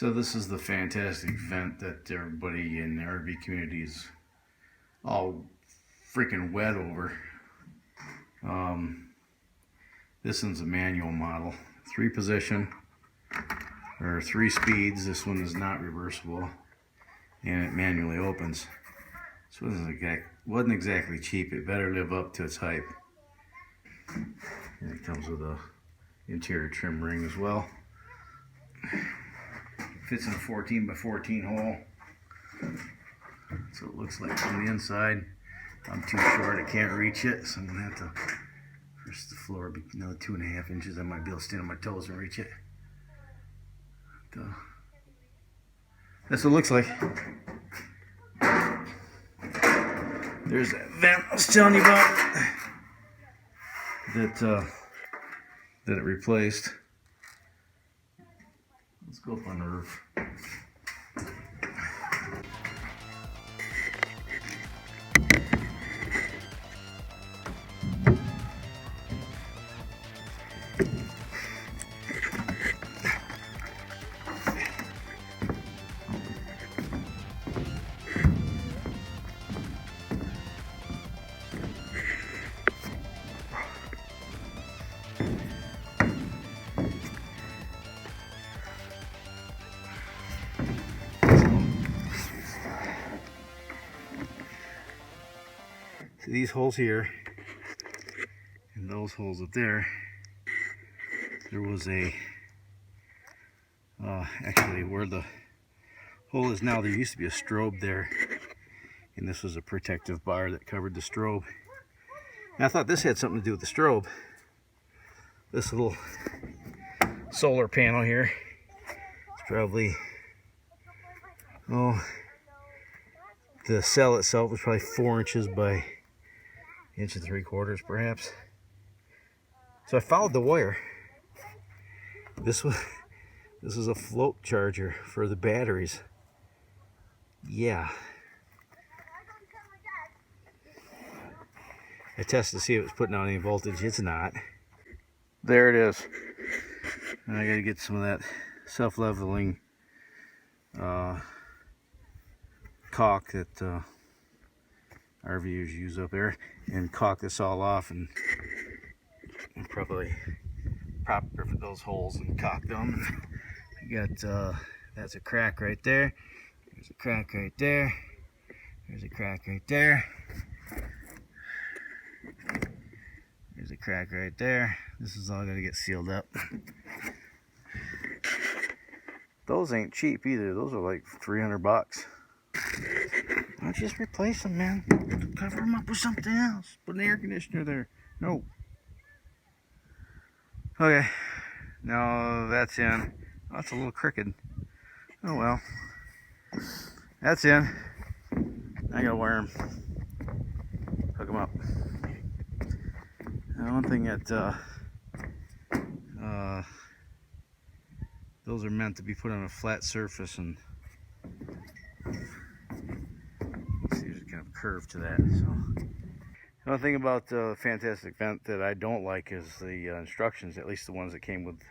So this is the fantastic vent that everybody in the RV community is all freaking wet over. This one's a manual model, 3-position or 3 speeds. This one is not reversible, and it manually opens. So it wasn't exactly cheap. It better live up to its hype. And it comes with a interior trim ring as well. Fits in a 14 by 14 hole. So it looks like from the inside. I'm too short, I can't reach it, so I'm gonna have to push the floor be another 2.5 inches. I might be able to stand on my toes and reach it. That's what it looks like. There's that vent I was telling you about that it replaced. Let's go up on the roof. See these holes here and those holes up there. There was a actually where the hole is now, there used to be a strobe there, and this was a protective bar that covered the strobe. And I thought this had something to do with the strobe. This little solar panel here, it's probably, the cell itself was probably 4 inches by 1 3/4 perhaps. So I followed the wire. This is a float charger for the batteries. Yeah. I tested to see if it was putting out any voltage. It's not. There it is. And I gotta get some of that self-leveling caulk that RVers use up there, and caulk this all off and probably prop those holes and caulk them. You got that's a crack right there. There's a crack right there. There's a crack right there. There's a crack right there. This is all gonna get sealed up. Those ain't cheap either. Those are like 300 bucks. I'll just replace them, man. Cover them up with something else. Put an air conditioner there. No. Okay. Now that's in. Oh, that's a little crooked. Oh well. That's in. I gotta wire them. Hook them up. Now, one thing that those are meant to be put on a flat surface, and see, there's kind of a curve to that. So, the one thing about the fantastic vent that I don't like is the instructions, at least the ones that came with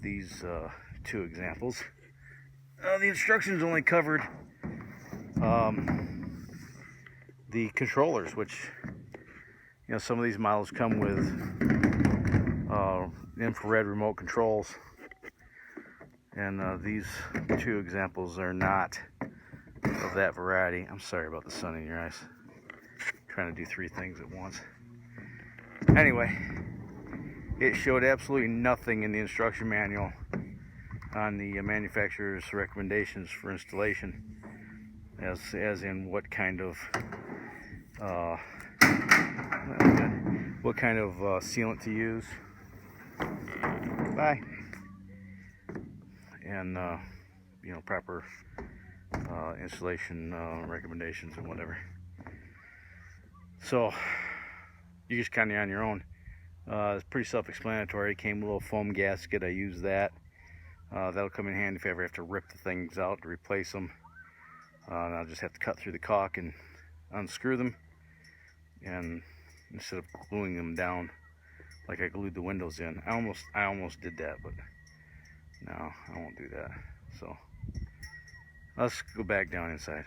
these 2 examples. The instructions only covered the controllers, which, you know, some of these models come with infrared remote controls, and these 2 examples are not of that variety. I'm sorry about the sun in your eyes. I'm trying to do 3 things at once. Anyway, it showed absolutely nothing in the instruction manual on the manufacturer's recommendations for installation, as in what kind of sealant to use. Bye. And you know, proper installation recommendations and whatever. So you just kind of on your own. It's pretty self-explanatory. It came with a little foam gasket. I use that. That'll come in handy if I ever have to rip the things out to replace them. And I'll just have to cut through the caulk and unscrew them, and instead of gluing them down like I glued the windows in. I almost did that, but no, I won't do that. So let's go back down inside.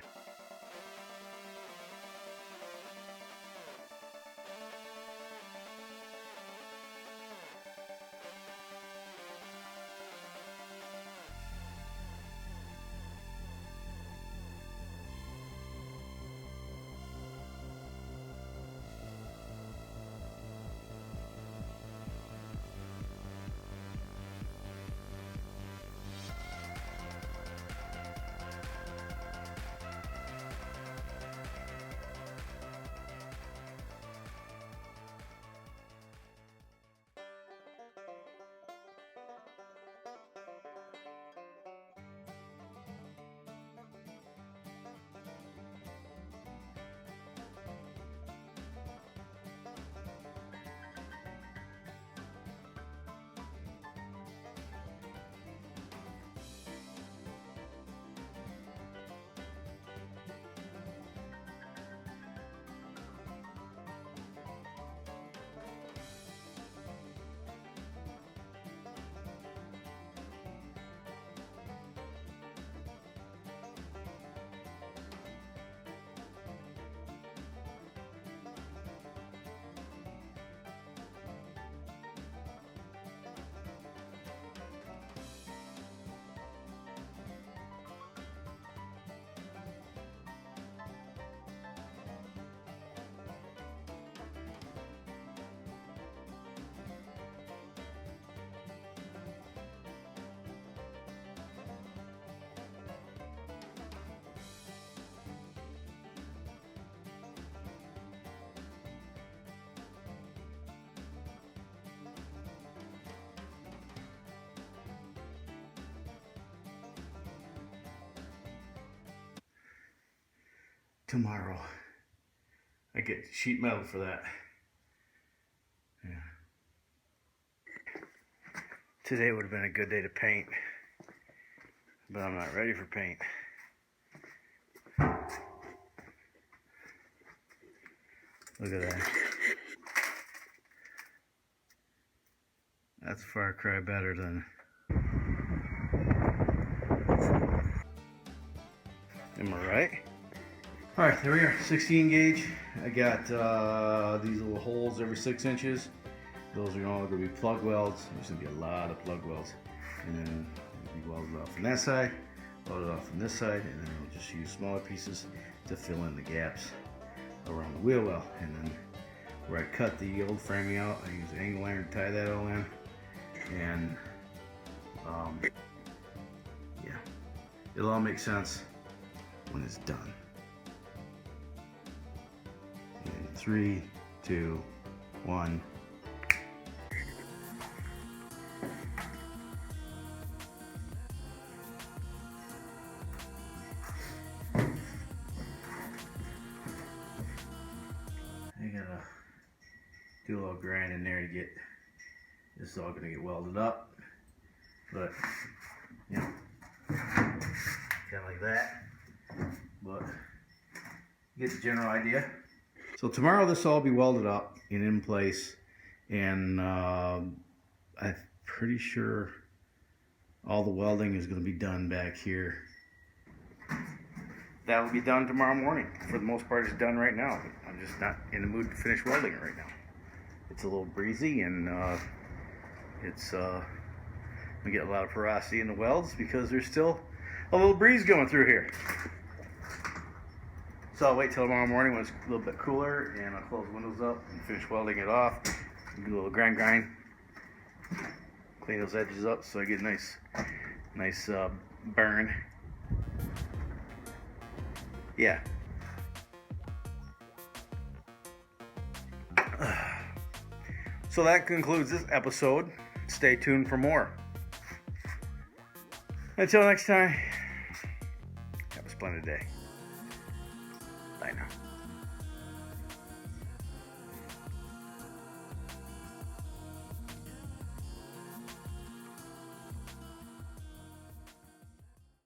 Tomorrow I get sheet metal for that. Yeah. Today would have been a good day to paint, but I'm not ready for paint. Look at that. That's a far cry better than. Am I right? All right, there we are, 16 gauge. I got these little holes every 6 inches. Those are all going to be plug welds. There's going to be a lot of plug welds. And then it'll be welded off from that side, welded off from this side, and then we'll just use smaller pieces to fill in the gaps around the wheel well. And then where I cut the old framing out, I use angle iron to tie that all in. And yeah, it'll all make sense when it's done. In 3, 2, 1. I gotta do a little grind in there to get this is all gonna get welded up, but you know, kind of like that. But you get the general idea. So tomorrow this will all be welded up and in place, and I'm pretty sure all the welding is going to be done back here. That will be done tomorrow morning. For the most part, it's done right now. I'm just not in the mood to finish welding it right now. It's a little breezy, and it's we get a lot of porosity in the welds because there's still a little breeze going through here. So I'll wait till tomorrow morning when it's a little bit cooler, and I'll close the windows up and finish welding it off. Do a little grind, clean those edges up so I get a nice burn. Yeah. So that concludes this episode. Stay tuned for more. Until next time, have a splendid day. Bye now.